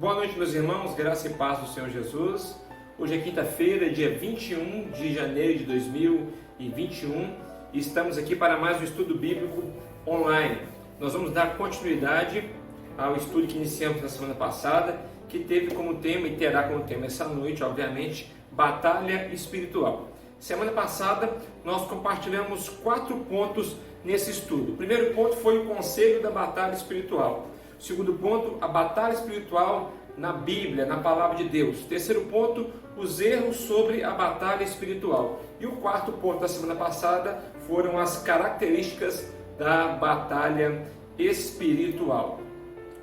Boa noite, meus irmãos, graça e paz do Senhor Jesus. Hoje é quinta-feira, dia 21 de janeiro de 2021 e estamos aqui para mais um estudo bíblico online. Nós vamos dar continuidade ao estudo que iniciamos na semana passada, que teve como tema e terá como tema essa noite, obviamente, batalha espiritual. Semana passada nós compartilhamos 4 pontos nesse estudo. O primeiro ponto foi o conselho da batalha espiritual. O segundo ponto, a batalha espiritual na Bíblia, na Palavra de Deus. O terceiro ponto, os erros sobre a batalha espiritual. E o quarto ponto da semana passada foram as características da batalha espiritual.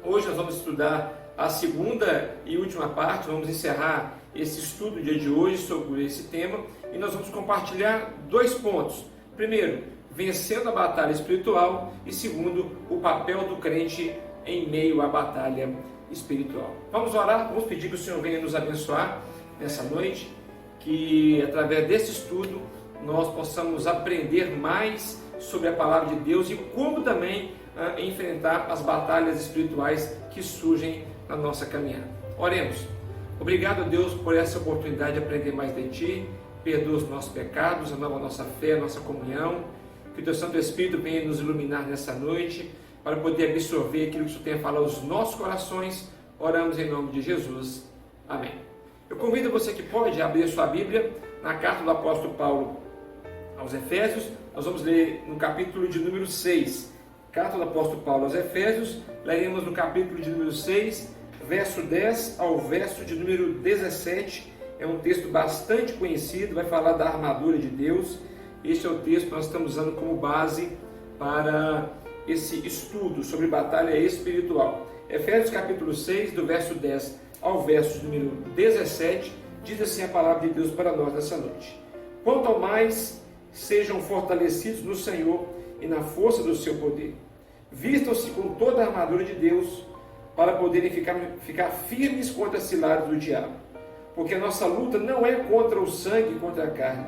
Hoje nós vamos estudar a segunda e última parte, vamos encerrar esse estudo do dia de hoje sobre esse tema e nós vamos compartilhar 2 pontos. Primeiro, vencendo a batalha espiritual e segundo, o papel do crente em meio à batalha espiritual. Vamos orar, vamos pedir que o Senhor venha nos abençoar nessa noite, que através desse estudo nós possamos aprender mais sobre a palavra de Deus e como também enfrentar as batalhas espirituais que surgem na nossa caminhada. Oremos. Obrigado a Deus por essa oportunidade de aprender mais de Ti, perdoa os nossos pecados, renova a nossa fé, a nossa comunhão, que o Teu Santo Espírito venha nos iluminar nessa noite, para poder absorver aquilo que o Senhor tem a falar aos nossos corações. Oramos em nome de Jesus. Amém. Eu convido você que pode abrir a sua Bíblia na carta do apóstolo Paulo aos Efésios. Nós vamos ler no capítulo de número 6. Carta do apóstolo Paulo aos Efésios, leremos no capítulo de número 6, verso 10 ao verso de número 17. É um texto bastante conhecido, vai falar da armadura de Deus. Este é o texto que nós estamos usando como base para esse estudo sobre batalha espiritual. Efésios capítulo 6, do verso 10 ao verso número 17, diz assim a palavra de Deus para nós nessa noite. Quanto ao mais, sejam fortalecidos no Senhor e na força do seu poder. Vistam-se com toda a armadura de Deus, para poderem ficar firmes contra as ciladas do diabo. Porque a nossa luta não é contra o sangue e contra a carne,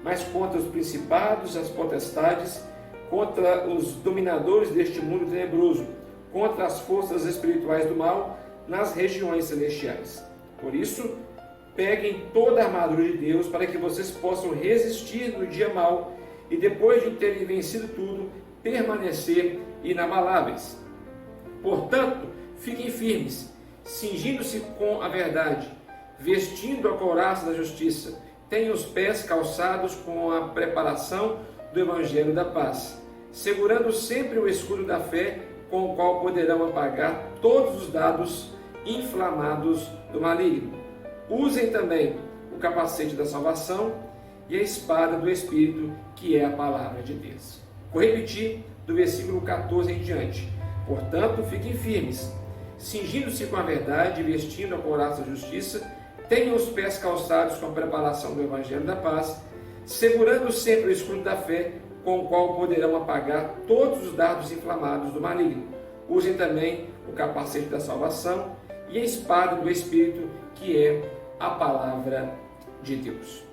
mas contra os principados, as potestades, contra os dominadores deste mundo tenebroso, contra as forças espirituais do mal nas regiões celestiais. Por isso, peguem toda a armadura de Deus para que vocês possam resistir no dia mau e depois de terem vencido tudo, permanecer inabaláveis. Portanto, fiquem firmes, cingindo-se com a verdade, vestindo a couraça da justiça, tenham os pés calçados com a preparação do evangelho da paz, segurando sempre o escudo da fé, com o qual poderão apagar todos os dardos inflamados do maligno. Usem também o capacete da salvação e a espada do Espírito, que é a palavra de Deus. Vou repetir do versículo 14 em diante. Portanto, fiquem firmes, cingindo-se com a verdade, vestindo a couraça da justiça, tenham os pés calçados com a preparação do evangelho da paz, segurando sempre o escudo da fé, com o qual poderão apagar todos os dardos inflamados do maligno. Usem também o capacete da salvação e a espada do Espírito, que é a palavra de Deus.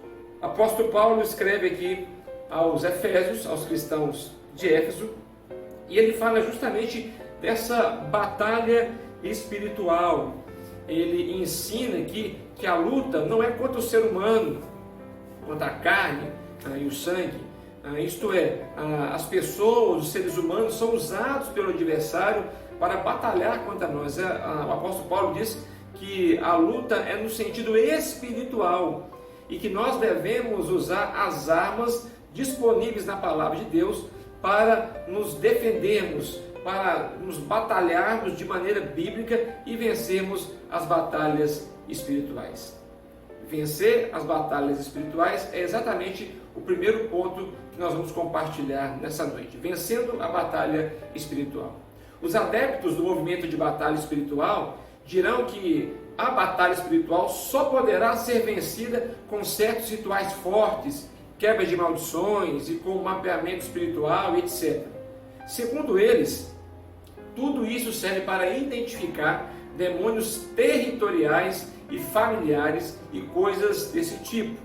O apóstolo Paulo escreve aqui aos Efésios, aos cristãos de Éfeso, e ele fala justamente dessa batalha espiritual. Ele ensina aqui que a luta não é contra o ser humano, contra a carne e o sangue. Isto é, as pessoas, os seres humanos são usados pelo adversário para batalhar contra nós. O apóstolo Paulo diz que a luta é no sentido espiritual e que nós devemos usar as armas disponíveis na palavra de Deus para nos defendermos, para nos batalharmos de maneira bíblica e vencermos as batalhas espirituais. Vencer as batalhas espirituais é exatamente o primeiro ponto que nós vamos compartilhar nessa noite. Vencendo a batalha espiritual. Os adeptos do movimento de batalha espiritual dirão que a batalha espiritual só poderá ser vencida com certos rituais fortes, quebra de maldições e com mapeamento espiritual, etc. Segundo eles, tudo isso serve para identificar demônios territoriais e familiares e coisas desse tipo.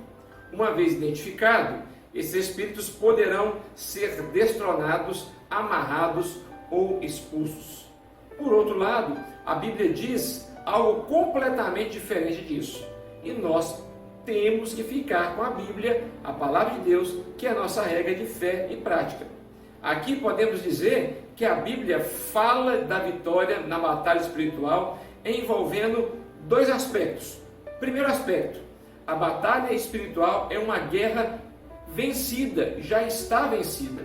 Uma vez identificado, esses espíritos poderão ser destronados, amarrados ou expulsos. Por outro lado, a Bíblia diz algo completamente diferente disso. E nós temos que ficar com a Bíblia, a palavra de Deus, que é a nossa regra de fé e prática. Aqui podemos dizer que a Bíblia fala da vitória na batalha espiritual envolvendo dois aspectos. Primeiro aspecto, a batalha espiritual é uma guerra vencida, já está vencida.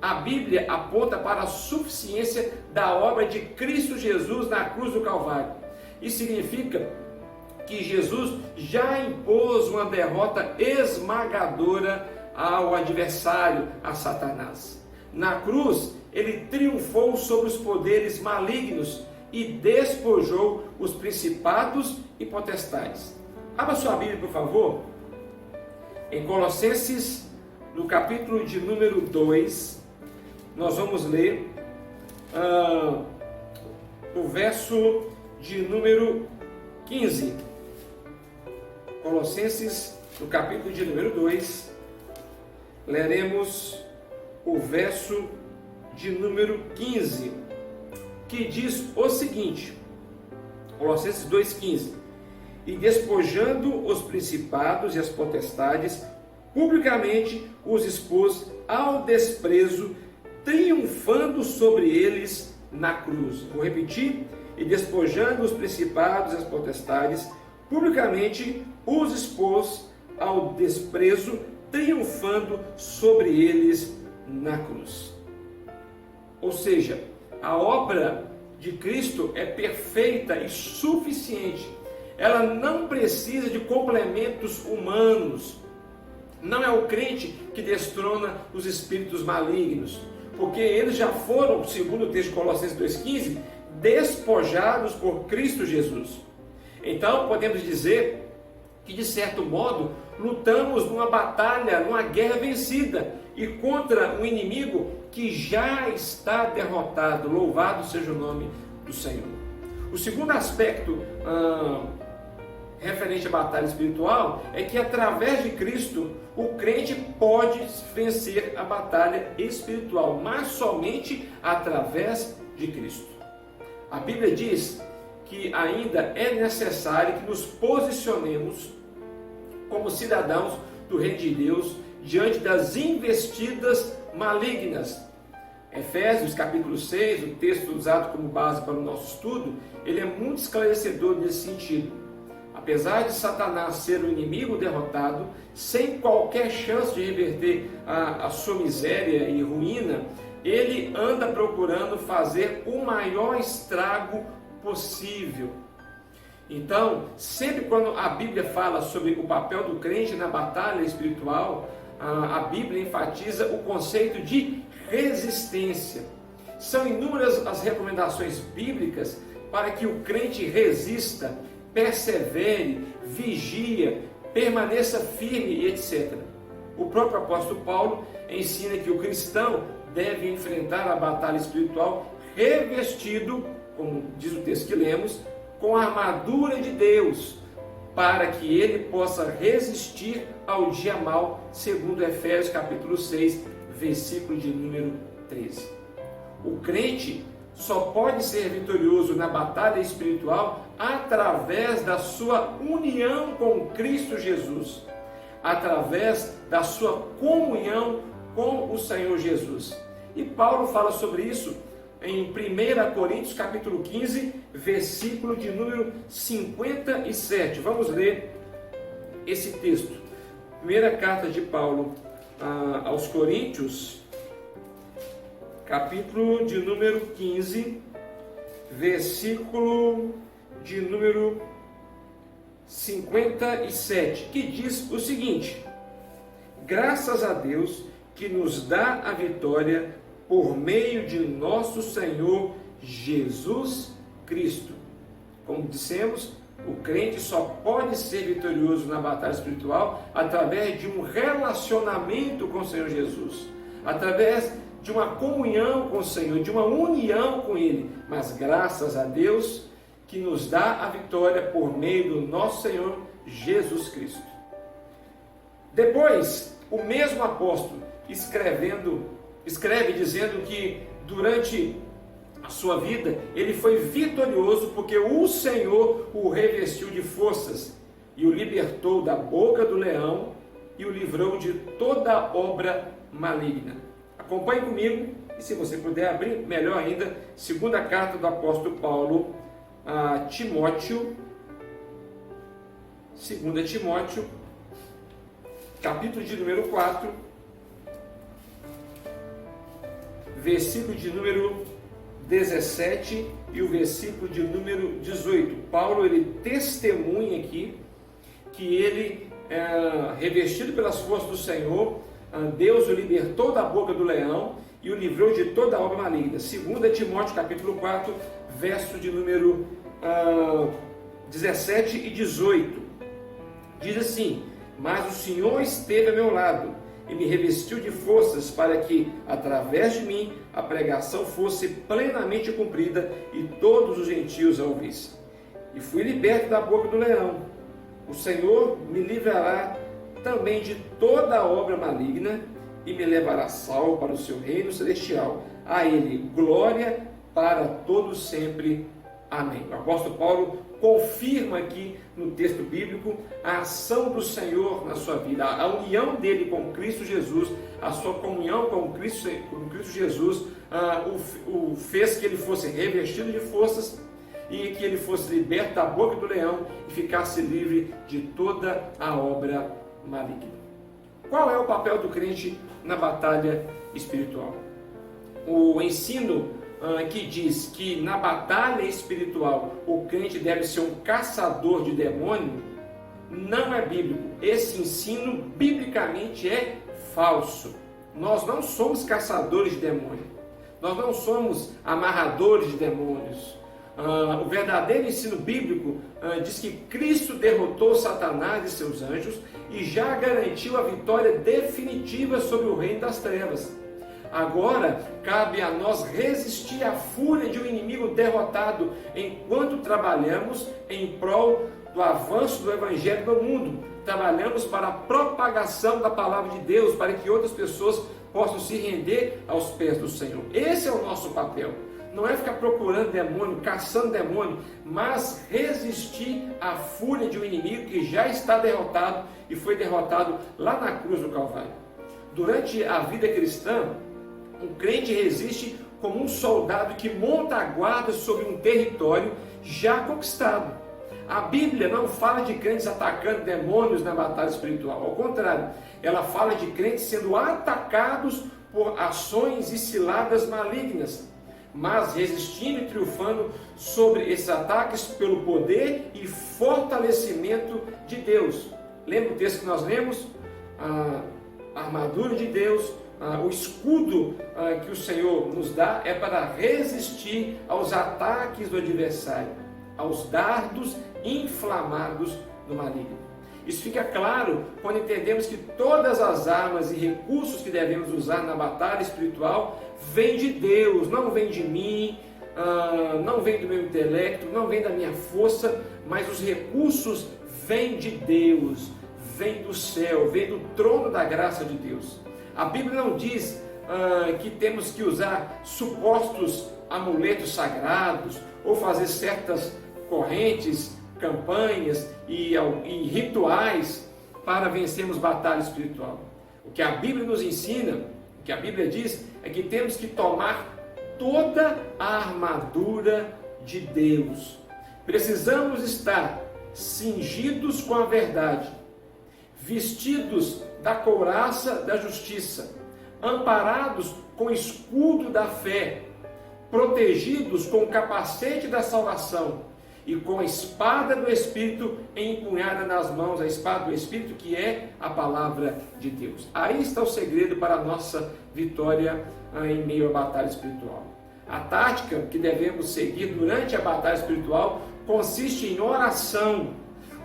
A Bíblia aponta para a suficiência da obra de Cristo Jesus na cruz do Calvário. Isso significa que Jesus já impôs uma derrota esmagadora ao adversário, a Satanás. Na cruz, ele triunfou sobre os poderes malignos e despojou os principados e potestades. Abra sua Bíblia, por favor, em Colossenses, no capítulo de número 2, nós vamos ler o verso de número 15. Colossenses, no capítulo de número 2, leremos o verso de número 15, que diz o seguinte, Colossenses 2,15: e despojando os principados e as potestades, publicamente os expôs ao desprezo, triunfando sobre eles na cruz. Vou repetir: e despojando os principados e as potestades, publicamente os expôs ao desprezo, triunfando sobre eles na cruz. Ou seja, a obra de Cristo é perfeita e suficiente. Ela não precisa de complementos humanos. Não é o crente que destrona os espíritos malignos, porque eles já foram, segundo o texto de Colossenses 2,15, despojados por Cristo Jesus. Então podemos dizer que, de certo modo, lutamos numa batalha, numa guerra vencida, e contra um inimigo que já está derrotado. Louvado seja o nome do Senhor. O segundo aspecto referente à batalha espiritual é que, através de Cristo, o crente pode vencer a batalha espiritual, mas somente através de Cristo. A Bíblia diz que ainda é necessário que nos posicionemos como cidadãos do Reino de Deus diante das investidas malignas. Efésios capítulo 6, o texto usado como base para o nosso estudo, ele é muito esclarecedor nesse sentido. Apesar de Satanás ser o inimigo derrotado, sem qualquer chance de reverter a sua miséria e ruína, ele anda procurando fazer o maior estrago possível. Então, sempre quando a Bíblia fala sobre o papel do crente na batalha espiritual, a Bíblia enfatiza o conceito de resistência. São inúmeras as recomendações bíblicas para que o crente resista, persevere, vigia, permaneça firme e etc. O próprio apóstolo Paulo ensina que o cristão deve enfrentar a batalha espiritual revestido, como diz o texto que lemos, com a armadura de Deus, para que ele possa resistir ao dia mau, segundo Efésios capítulo 6, versículo de número 13. O crente só pode ser vitorioso na batalha espiritual através da sua união com Cristo Jesus, através da sua comunhão com o Senhor Jesus. E Paulo fala sobre isso em 1 Coríntios capítulo 15, versículo de número 57. Vamos ler esse texto. Primeira carta de Paulo aos Coríntios, capítulo de número 15, versículo de número 57, que diz o seguinte: graças a Deus que nos dá a vitória por meio de nosso Senhor Jesus Cristo. Como dissemos, o crente só pode ser vitorioso na batalha espiritual através de um relacionamento com o Senhor Jesus, através de uma comunhão com o Senhor, de uma união com Ele, mas graças a Deus que nos dá a vitória por meio do nosso Senhor Jesus Cristo. Depois, o mesmo apóstolo escreve dizendo que durante a sua vida, ele foi vitorioso porque o Senhor o revestiu de forças e o libertou da boca do leão e o livrou de toda obra maligna. Acompanhe comigo e, se você puder abrir, melhor ainda, segunda carta do apóstolo Paulo a Timóteo, 2 Timóteo, capítulo de número 4, versículo de número 17 e o versículo de número 18. Paulo, ele testemunha aqui que ele, revestido pelas forças do Senhor, Deus o libertou da boca do leão e o livrou de toda obra maligna. 2 Timóteo capítulo 4, verso de número 17 e 18. Diz assim: mas o Senhor esteve a meu lado e me revestiu de forças para que, através de mim, a pregação fosse plenamente cumprida e todos os gentios a ouvissem. E fui liberto da boca do leão. O Senhor me livrará também de toda obra maligna e me levará salvo para o seu reino celestial. A Ele glória para todos sempre. Amém. O apóstolo Paulo confirma aqui no texto bíblico a ação do Senhor na sua vida, a união dele com Cristo Jesus, a sua comunhão com Cristo Jesus, o fez que ele fosse revestido de forças e que ele fosse liberto da boca do leão e ficasse livre de toda a obra maligna. Qual é o papel do crente na batalha espiritual? O ensino que diz que na batalha espiritual o crente deve ser um caçador de demônio, não é bíblico. Esse ensino biblicamente é falso. Nós não somos caçadores de demônio, nós não somos amarradores de demônios. O verdadeiro ensino bíblico diz que Cristo derrotou Satanás e seus anjos e já garantiu a vitória definitiva sobre o reino das trevas. Agora, cabe a nós resistir à fúria de um inimigo derrotado enquanto trabalhamos em prol do avanço do Evangelho no mundo. Trabalhamos para a propagação da Palavra de Deus, para que outras pessoas possam se render aos pés do Senhor. Esse é o nosso papel. Não é ficar procurando demônio, caçando demônio, mas resistir à fúria de um inimigo que já está derrotado e foi derrotado lá na cruz do Calvário. Durante a vida cristã, um crente resiste como um soldado que monta a guarda sobre um território já conquistado. A Bíblia não fala de crentes atacando demônios na batalha espiritual. Ao contrário, ela fala de crentes sendo atacados por ações e ciladas malignas, mas resistindo e triunfando sobre esses ataques pelo poder e fortalecimento de Deus. Lembra o texto que nós lemos? A armadura de Deus, o escudo que o Senhor nos dá é para resistir aos ataques do adversário, aos dardos inflamados do maligno. Isso fica claro quando entendemos que todas as armas e recursos que devemos usar na batalha espiritual vêm de Deus, não vêm de mim, não vêm do meu intelecto, não vêm da minha força, mas os recursos vêm de Deus, vêm do céu, vêm do trono da graça de Deus. A Bíblia não diz que temos que usar supostos amuletos sagrados ou fazer certas correntes, campanhas e rituais para vencermos batalha espiritual. O que a Bíblia nos ensina, o que a Bíblia diz, é que temos que tomar toda a armadura de Deus. Precisamos estar cingidos com a verdade, vestidos da couraça da justiça, amparados com o escudo da fé, protegidos com o capacete da salvação e com a espada do Espírito empunhada nas mãos, a espada do Espírito que é a palavra de Deus. Aí está o segredo para a nossa vitória em meio à batalha espiritual. A tática que devemos seguir durante a batalha espiritual consiste em oração,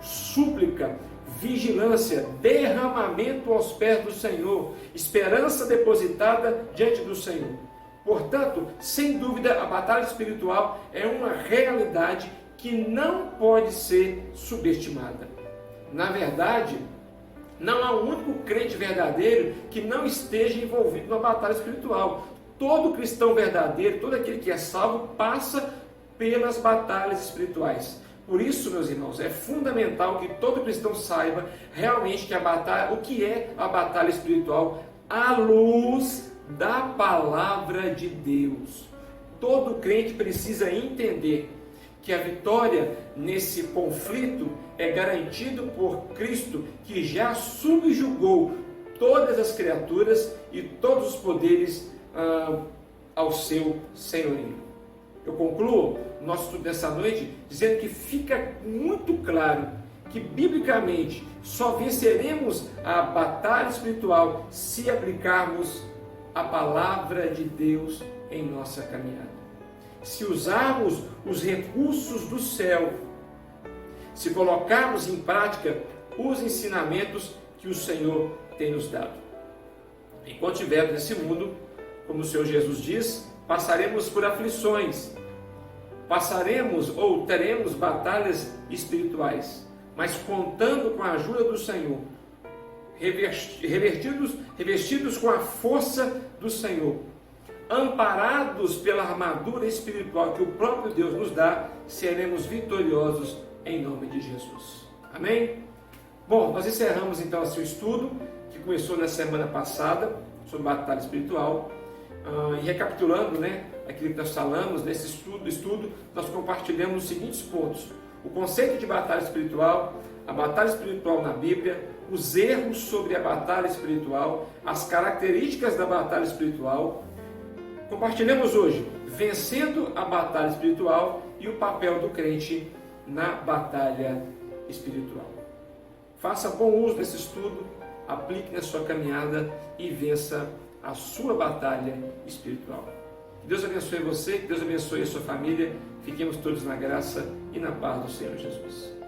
súplica, vigilância, derramamento aos pés do Senhor, esperança depositada diante do Senhor. Portanto, sem dúvida, a batalha espiritual é uma realidade que não pode ser subestimada. Na verdade, não há um único crente verdadeiro que não esteja envolvido na batalha espiritual. todo cristão verdadeiro, todo aquele que é salvo, passa pelas batalhas espirituais. Por isso, meus irmãos, é fundamental que todo cristão saiba realmente que o que é a batalha espiritual à luz da palavra de Deus. Todo crente precisa entender que a vitória nesse conflito é garantido por Cristo, que já subjugou todas as criaturas e todos os poderes ao seu senhorio. Eu concluo nosso estudo dessa noite dizendo que fica muito claro que, biblicamente, só venceremos a batalha espiritual se aplicarmos a palavra de Deus em nossa caminhada. Se usarmos os recursos do céu, se colocarmos em prática os ensinamentos que o Senhor tem nos dado. Enquanto estivermos nesse mundo, como o Senhor Jesus diz, passaremos por aflições, passaremos ou teremos batalhas espirituais, mas contando com a ajuda do Senhor, revestidos com a força do Senhor, amparados pela armadura espiritual que o próprio Deus nos dá, seremos vitoriosos em nome de Jesus. Amém? Bom, nós encerramos então esse estudo que começou na semana passada sobre batalha espiritual. E recapitulando, aquilo que nós falamos nesse estudo, nós compartilhamos os seguintes pontos: o conceito de batalha espiritual, a batalha espiritual na Bíblia, os erros sobre a batalha espiritual, as características da batalha espiritual. Compartilhamos hoje vencendo a batalha espiritual e o papel do crente na batalha espiritual. Faça bom uso desse estudo, aplique na sua caminhada e vença a sua batalha espiritual. Que Deus abençoe você, que Deus abençoe a sua família. Fiquemos todos na graça e na paz do Senhor Jesus.